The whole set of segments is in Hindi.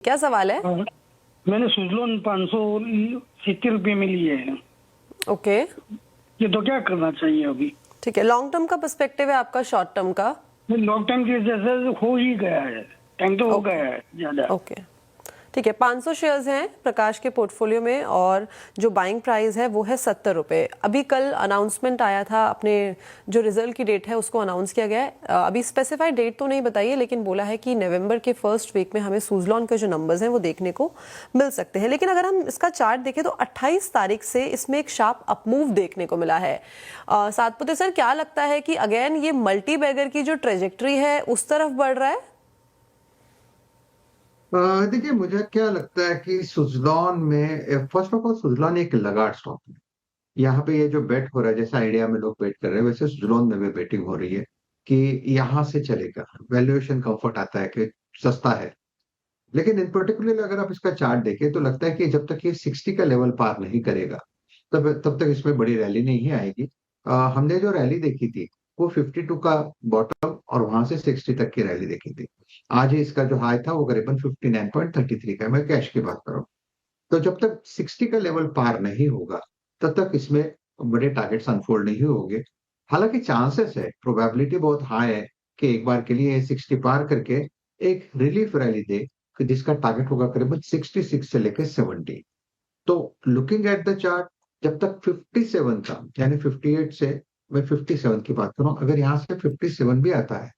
क्या सवाल है? हाँ, मैंने सुजलोन 570 रुपये में लिए है। ओके, ये तो क्या करना चाहिए अभी? ठीक है। लॉन्ग टर्म का पर्सपेक्टिव है आपका, शॉर्ट टर्म का? लॉन्ग टाइम के जैसे हो ही गया है, टाइम तो हो ओके, गया है ज्यादा। ओके, ठीक है। 500 शेयर्स हैं प्रकाश के पोर्टफोलियो में और जो बाइंग प्राइस है वो है 70 रुपये। अभी कल अनाउंसमेंट आया था, अपने जो रिजल्ट की डेट है उसको अनाउंस किया गया है। अभी स्पेसिफाइड डेट तो नहीं बताइए, लेकिन बोला है कि नवंबर के फर्स्ट वीक में हमें सुजलॉन के जो नंबर्स हैं वो देखने को मिल सकते हैं। लेकिन अगर हम इसका चार्ट देखें तो 28 तारीख से इसमें एक शार्प अपमूव देखने को मिला है। सातपुते सर, क्या लगता है कि अगेन ये मल्टी बैगर की जो ट्रेजेक्ट्री है उस तरफ बढ़ रहा है? देखिए, मुझे क्या लगता है कि सुजलॉन में फर्स्ट ऑफ ऑल सुजलॉन एक लगाड़ स्टॉक है। यहाँ पे ये जो बेट हो रहा है, जैसा आइडिया में लोग बेट कर रहे हैं, वैसे सुजलॉन में भी बेटिंग हो रही है कि यहाँ से चलेगा। वैल्यूएशन कंफर्ट आता है कि सस्ता है। लेकिन इन पर्टिकुलर अगर आप इसका चार्ट देखें तो लगता है कि जब तक ये 60 का लेवल पार नहीं करेगा तब तक इसमें बड़ी रैली नहीं आएगी। हमने जो रैली देखी थी वो 52 का बॉटम और वहां से 60 तक की रैली देखी थी। आज ही इसका जो हाई था वो करीबन 59.33 का है। मैं कैश की बात कर रहा हूँ। तो जब तक 60 का लेवल पार नहीं होगा तब तक इसमें बड़े टारगेट्स अनफोल्ड नहीं होंगे। हालांकि चांसेस है, प्रोबेबिलिटी बहुत हाई है कि एक बार के लिए 60 पार करके एक रिलीफ रैली दे कि जिसका टारगेट होगा करीबन 66 से लेकर 70। तो लुकिंग एट द चार्ट, जब तक 57 था यानी 58 से मैं 57 की बात कर रहा हूं, अगर यहाँ से 57 भी आता है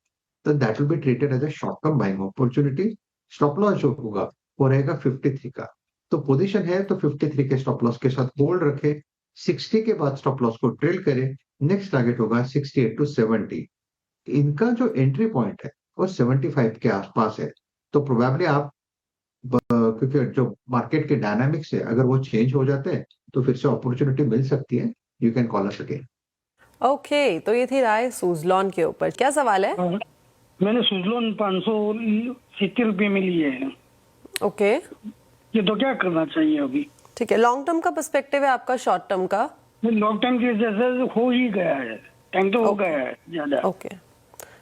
तो that will be treated as a short term buying opportunity. Stop loss जो होगा वो रहेगा 53 का। तो पोजीशन है तो 53 के स्टॉप लॉस के साथ होल्ड रखे। 60 के बाद स्टॉप लॉस को ट्रेल करे। नेक्स्ट टारगेट होगा 68 टू 70। इनका जो एंट्री पॉइंट है वो 75 के आसपास है। तो प्रोबेबली आप क्योंकि जो मार्केट के डायनामिक्स है अगर वो चेंज हो जाते हैं तो फिर से अपॉर्चुनिटी मिल सकती है। You can call us again. Okay, तो ये थी राय सुजलॉन के ऊपर। क्या सवाल है? हाँ, मैंने सुजलोन 570 रुपये में लिए है। ओके, ये तो क्या करना चाहिए अभी? ठीक है। लॉन्ग टर्म का पर्सपेक्टिव है आपका, शॉर्ट टर्म का? लॉन्ग टाइम के जैसे हो ही गया है, टाइम तो हो ओके, गया है ज्यादा। ओके,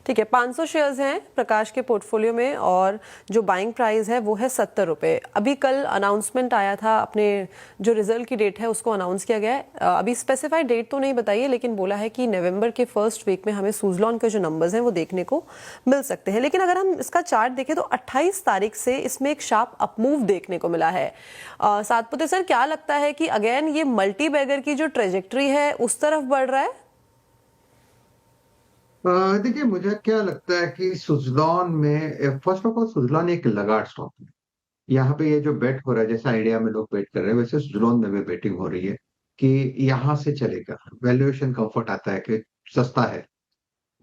ठीक है। 500 शेयर्स हैं प्रकाश के पोर्टफोलियो में और जो बाइंग प्राइस है वो है 70 रुपये। अभी कल अनाउंसमेंट आया था, अपने जो रिजल्ट की डेट है उसको अनाउंस किया गया है। अभी स्पेसिफाइड डेट तो नहीं बताइए, लेकिन बोला है कि नवंबर के फर्स्ट वीक में हमें सुजलॉन के जो नंबर्स हैं वो देखने को मिल सकते हैं। लेकिन अगर हम इसका चार्ट देखें तो 28 तारीख से इसमें एक शार्प अपमूव देखने को मिला है। सातपुते सर, क्या लगता है कि अगेन ये मल्टी बैगर की जो ट्रेजेक्ट्री है उस तरफ बढ़ रहा है? देखिए, मुझे क्या लगता है कि सुजलॉन में फर्स्ट ऑफ ऑल सुजलॉन एक लगाड़ स्टॉक है। यहाँ पे ये जो बेट हो रहा है, जैसा आइडिया में लोग बेट कर रहे हैं, वैसे सुजलॉन में भी बेटिंग हो रही है कि यहाँ से चलेगा। वैल्यूएशन कंफर्ट आता है कि सस्ता है।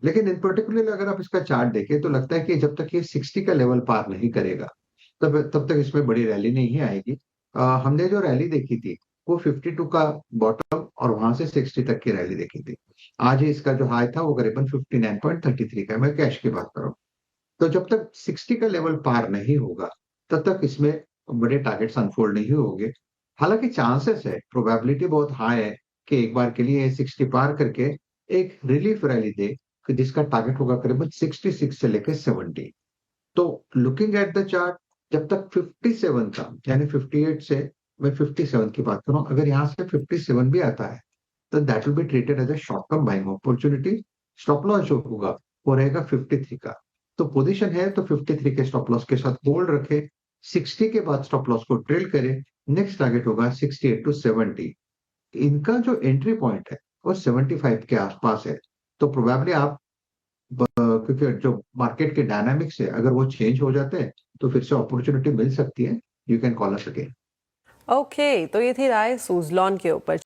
लेकिन इन पर्टिकुलर अगर आप इसका चार्ट देखें तो लगता है कि जब तक ये 60 का लेवल पार नहीं करेगा तब तक इसमें बड़ी रैली नहीं आएगी। हमने जो रैली देखी थी वो 52 का बॉटम और वहां से 60 तक की रैली देखी थी। आज ही इसका जो हाई था वो करीबन 59.33 का है। मैं कैश की बात कर रहा हूँ। तो जब तक 60 का लेवल पार नहीं होगा तब तक इसमें बड़े टारगेट्स अनफोल्ड नहीं होंगे। हालांकि चांसेस है, प्रोबेबिलिटी बहुत हाई है कि एक बार के लिए 60 पार करके एक रिलीफ रैली दे कि जिसका टारगेट होगा करीबन 66 से लेकर 70। तो लुकिंग एट द चार्ट, जब तक 57 था यानी 58 से मैं 57 की बात कर रहा हूँ, अगर यहाँ से 57 भी आता है तो that will be treated as a short term buying opportunity. Stop loss जो होगा वो रहेगा 53 का। तो पोजीशन है तो 53 के स्टॉप लॉस के साथ होल्ड रखे। 60 के बाद स्टॉप लॉस को ट्रेल करे। नेक्स्ट टारगेट होगा 68 टू 70। इनका जो एंट्री पॉइंट है वो 75 के आसपास है। तो प्रोबेबली आप क्योंकि जो मार्केट के डायनामिक्स है अगर वो चेंज हो जाते हैं तो फिर से अपॉर्चुनिटी मिल सकती है। You can call us again. Okay, तो ये थी राय सुजलॉन के ऊपर।